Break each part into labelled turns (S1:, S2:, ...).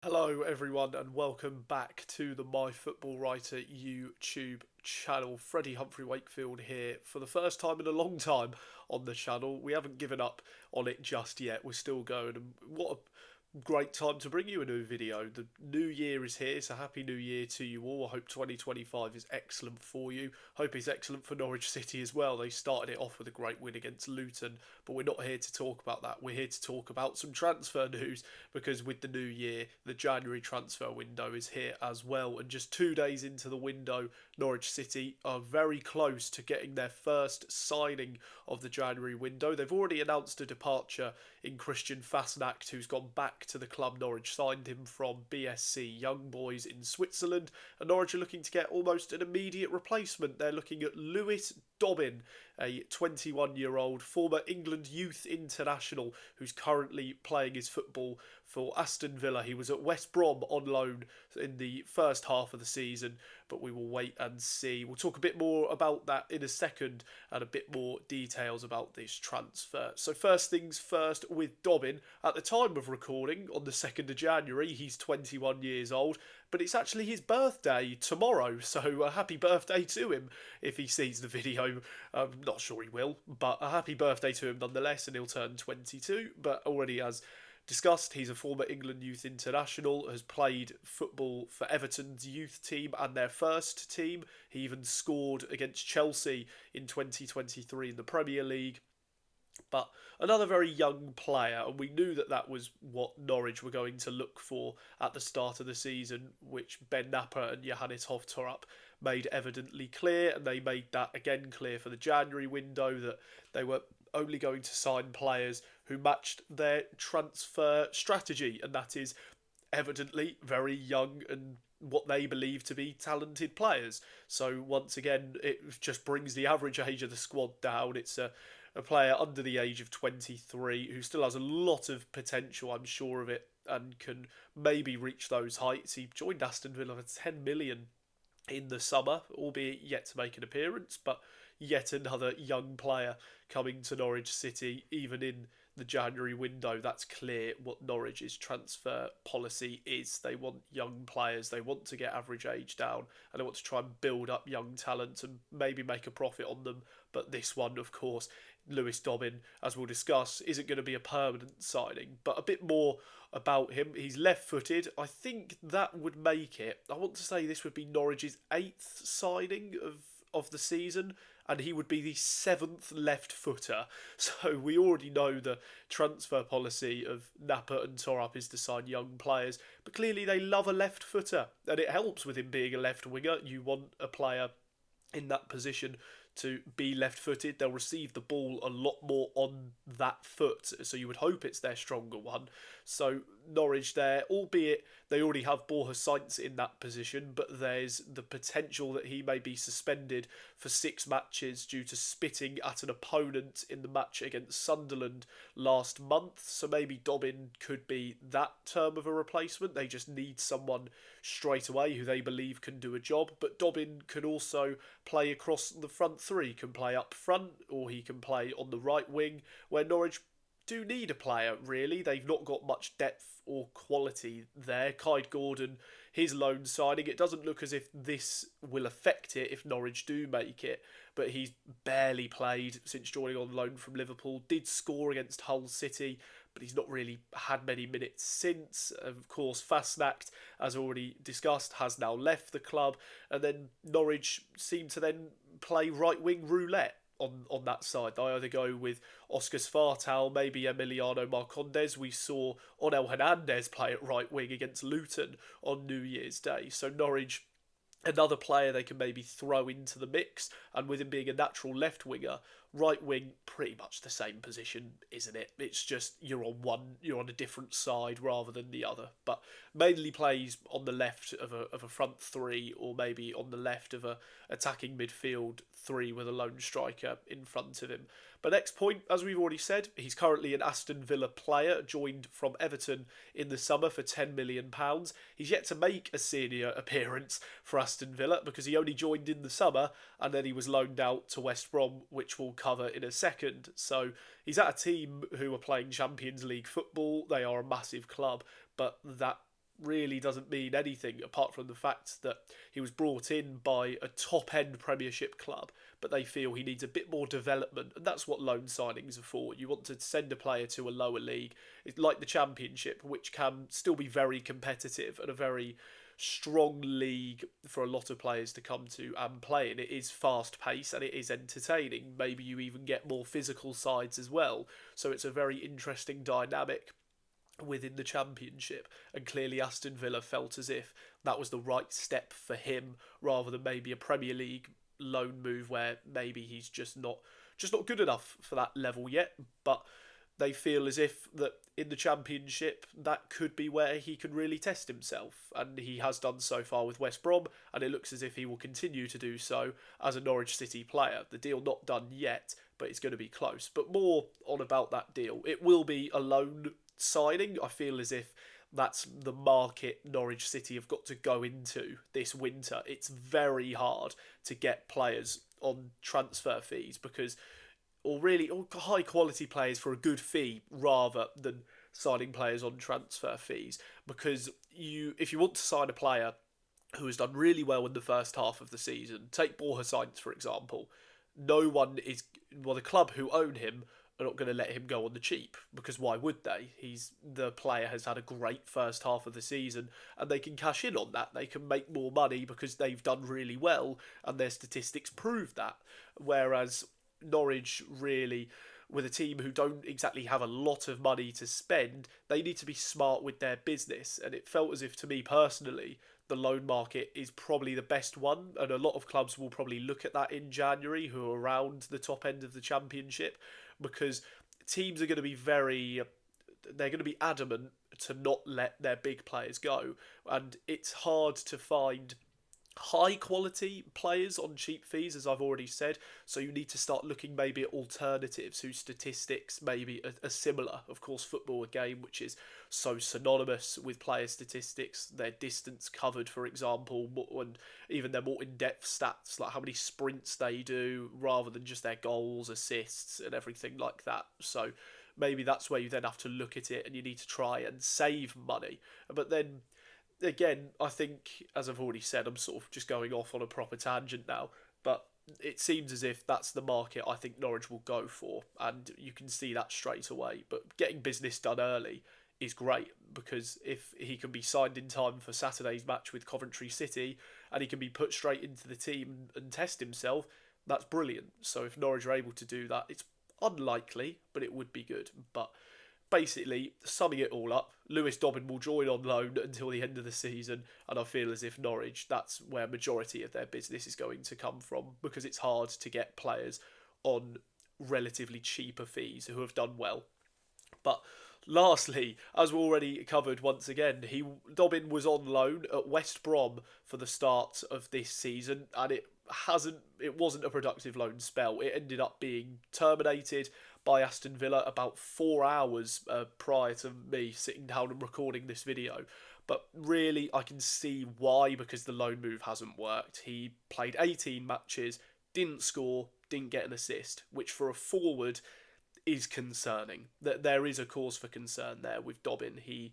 S1: Hello, everyone, and welcome back to the MyFootballWriter YouTube channel. Freddie Humphrey Wakefield here for the first time in a long time on the channel. We haven't given up on it just yet. We're still going, and what a great time to bring you a new video. The new year is here, so happy new year to you all. I hope 2025 is excellent for you. Hope it's excellent for Norwich City as well. They started it off with a great win against Luton, but we're not here to talk about that. We're here to talk about some transfer news because with the new year, the January transfer window is here as well. And just 2 days into the window, Norwich City are very close to getting their first signing of the January window. They've already announced a departure in Christian Fasnacht, who's gone back to the club. Norwich signed him from BSC Young Boys in Switzerland, and Norwich are looking to get almost an immediate replacement. They're looking at Lewis Dobbin, a 21-year-old former England youth international who's currently playing his football for Aston Villa. He was at West Brom on loan in the first half of the season, but we will wait and see. We'll talk a bit more about that in a second and a bit more details about this transfer. So first things first with Dobbin. At the time of recording, on the 2nd of January, he's 21 years old, but it's actually his birthday tomorrow, so a happy birthday to him if he sees the video. I'm not sure he will, but a happy birthday to him nonetheless, and he'll turn 22, but already as discussed, he's a former England youth international, has played football for Everton's youth team and their first team. He even scored against Chelsea in 2023 in the Premier League. But another very young player, and we knew that that was what Norwich were going to look for at the start of the season, which Ben Napper and Johannes Hovtorp made evidently clear, and they made that again clear for the January window that they were only going to sign players who matched their transfer strategy, and that is evidently very young and what they believe to be talented players. So once again, it just brings the average age of the squad down. It's a player under the age of 23 who still has a lot of potential, I'm sure of it, and can maybe reach those heights. He joined Aston Villa for 10 million in the summer, albeit yet to make an appearance, but yet another young player coming to Norwich City, even in the January window. That's clear what Norwich's transfer policy is. They want young players, they want to get average age down, and they want to try and build up young talent and maybe make a profit on them. But this one, of course, Lewis Dobbin, as we'll discuss, isn't going to be a permanent signing. But a bit more about him. He's left-footed. I think that would make it. I want to say this would be Norwich's 8th signing of the season, and he would be the 7th left footer. So we already know the transfer policy of Napper and Torup is to sign young players, but clearly they love a left footer, and it helps with him being a left winger. You want a player in that position to be left-footed. They'll receive the ball a lot more on that foot, so you would hope it's their stronger one. So Norwich there, albeit they already have Borja Sainz in that position, but there's the potential that he may be suspended for 6 matches due to spitting at an opponent in the match against Sunderland last month. So maybe Dobbin could be that term of a replacement. They just need someone straight away who they believe can do a job. But Dobbin can also play across the front three, can play up front, or he can play on the right wing, where Norwich do need a player, really. They've not got much depth or quality there. Kai Gordon, his loan signing, it doesn't look as if this will affect it if Norwich do make it, but he's barely played since joining on loan from Liverpool. Did score against Hull City, but he's not really had many minutes since. Of course, Fasnacht, as already discussed, has now left the club, and then Norwich seem to then play right-wing roulette on that side. They either go with Oscar Svartal, maybe Emiliano Marcondes. We saw Onel Hernandez play at right wing against Luton on New Year's Day. So Norwich, another player they can maybe throw into the mix, and with him being a natural left winger, right wing, pretty much the same position, isn't it? It's just you're on a different side rather than the other. But mainly plays on the left of a front three, or maybe on the left of a attacking midfield three with a lone striker in front of him. But next point, as we've already said, he's currently an Aston Villa player, joined from Everton in the summer for £10 million. He's yet to make a senior appearance for Aston Villa because he only joined in the summer and then he was loaned out to West Brom, which we'll cover in a second. So he's at a team who are playing Champions League football. They are a massive club, but that really doesn't mean anything apart from the fact that he was brought in by a top-end Premiership club, but they feel he needs a bit more development, and that's what loan signings are for. You want to send a player to a lower league, it's like the Championship, which can still be very competitive and a very strong league for a lot of players to come to and play in. It is fast paced and it is entertaining. Maybe you even get more physical sides as well. So it's a very interesting dynamic within the Championship, and clearly Aston Villa felt as if that was the right step for him rather than maybe a Premier League loan move where maybe he's just not good enough for that level yet. But they feel as if that in the Championship that could be where he can really test himself, and he has done so far with West Brom, and it looks as if he will continue to do so as a Norwich City player. The deal not done yet, but it's going to be close. But more on about that deal. It will be a loan signing. I feel as if that's the market Norwich City have got to go into this winter. It's very hard to get players on transfer fees because or high quality players for a good fee rather than signing players on transfer fees, because if you want to sign a player who has done really well in the first half of the season, take Borja Sainz for example, the club who own him are not going to let him go on the cheap, because why would they? The player has had a great first half of the season and they can cash in on that. They can make more money because they've done really well and their statistics prove that. Whereas Norwich really, with a team who don't exactly have a lot of money to spend, they need to be smart with their business. And it felt as if, to me personally, the loan market is probably the best one, and a lot of clubs will probably look at that in January who are around the top end of the Championship, because teams are going to be they're going to be adamant to not let their big players go, and it's hard to find high quality players on cheap fees, as I've already said. So you need to start looking maybe at alternatives whose statistics maybe are similar. Of course, football, a game which is so synonymous with player statistics, their distance covered, for example, and even their more in-depth stats, like how many sprints they do, rather than just their goals, assists, and everything like that. So maybe that's where you then have to look at it and you need to try and save money. But then again, I think, as I've already said, I'm sort of just going off on a proper tangent now, but it seems as if that's the market I think Norwich will go for, and you can see that straight away. But getting business done early is great, because if he can be signed in time for Saturday's match with Coventry City and he can be put straight into the team and test himself, that's brilliant. So if Norwich are able to do that, it's unlikely, but it would be good. But basically, summing it all up, Lewis Dobbin will join on loan until the end of the season, and I feel as if Norwich, that's where majority of their business is going to come from, because it's hard to get players on relatively cheaper fees who have done well. But lastly, as we already covered once again, Dobbin was on loan at West Brom for the start of this season, and it wasn't a productive loan spell. It ended up being terminated by Aston Villa about 4 hours prior to me sitting down and recording this video. But really, I can see why, because the loan move hasn't worked. He played 18 matches, didn't score, didn't get an assist, which for a forward is concerning. That there is a cause for concern there with Dobbin. He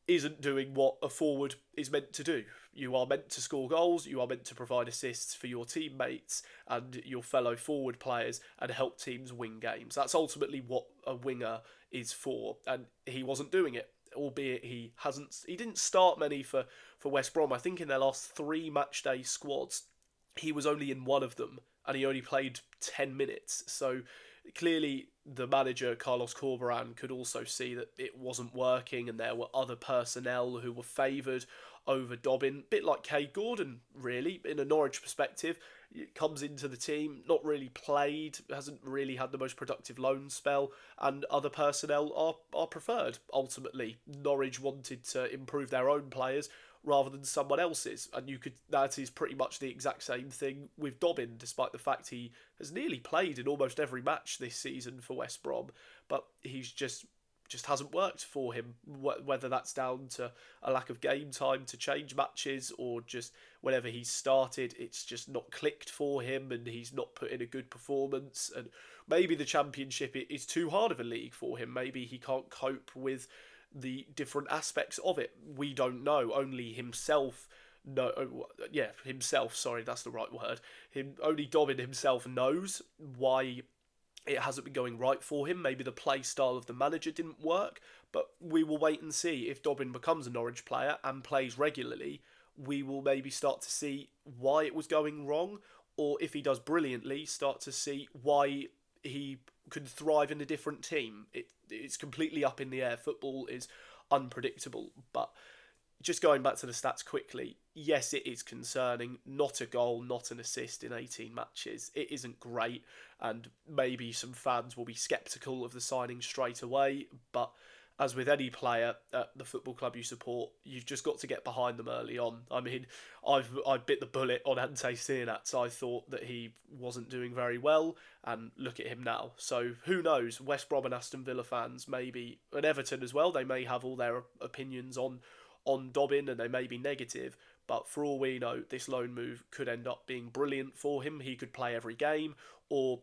S1: isn't doing what a forward is meant to do. You are meant to score goals, you are meant to provide assists for your teammates and your fellow forward players and help teams win games. That's ultimately what a winger is for, and he wasn't doing it, albeit he didn't start many for West Brom. I think in their last 3 matchday squads, he was only in one of them, and he only played 10 minutes. So clearly the manager, Carlos Corberán, could also see that it wasn't working and there were other personnel who were favoured over Dobbin. Bit like Kay Gordon, really, in a Norwich perspective. Comes into the team, not really played, hasn't really had the most productive loan spell, and other personnel are preferred, ultimately. Norwich wanted to improve their own players rather than someone else's, and that is pretty much the exact same thing with Dobbin, despite the fact he has nearly played in almost every match this season for West Brom, but he's just hasn't worked for him, whether that's down to a lack of game time to change matches, or just whenever he's started, it's just not clicked for him and he's not put in a good performance. And maybe the Championship is too hard of a league for him. Maybe he can't cope with the different aspects of it. We don't know. Only himself himself, sorry, that's the right word. Only Dobbin himself knows why it hasn't been going right for him. Maybe the play style of the manager didn't work, but we will wait and see. If Dobbin becomes a Norwich player and plays regularly, we will maybe start to see why it was going wrong, or if he does brilliantly, start to see why he could thrive in a different team. It's completely up in the air. Football is unpredictable, but just going back to the stats quickly, yes, it is concerning. Not a goal, not an assist in 18 matches. It isn't great, and maybe some fans will be sceptical of the signing straight away, but as with any player at the football club you support, you've just got to get behind them early on. I mean, I bit the bullet on Ante Cianats. I thought that he wasn't doing very well, and look at him now. So who knows? West Brom and Aston Villa fans, maybe, and Everton as well, they may have all their opinions on Dobbin, and they may be negative, but for all we know, this loan move could end up being brilliant for him. He could play every game, or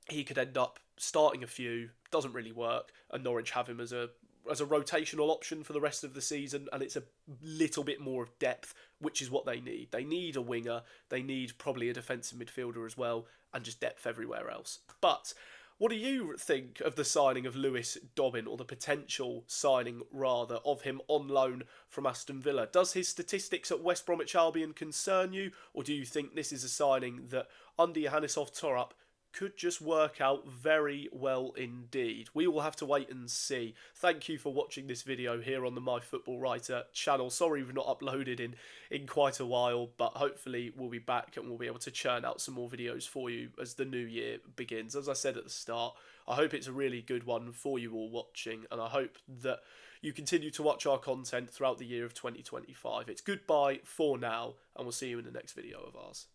S1: he could end up starting a few, doesn't really work, and Norwich have him as a rotational option for the rest of the season, and it's a little bit more of depth, which is what they need. They need a winger, they need probably a defensive midfielder as well, and just depth everywhere else. But what do you think of the signing of Lewis Dobbin, or the potential signing, rather, of him on loan from Aston Villa? Does his statistics at West Bromwich Albion concern you, or do you think this is a signing that, under Johannesov Torup, could just work out very well indeed? We will have to wait and see. Thank you for watching this video here on the MyFootballWriter channel. Sorry we've not uploaded in quite a while, but hopefully we'll be back and we'll be able to churn out some more videos for you as the new year begins. As I said at the start, I hope it's a really good one for you all watching, and I hope that you continue to watch our content throughout the year of 2025. It's goodbye for now, and we'll see you in the next video of ours.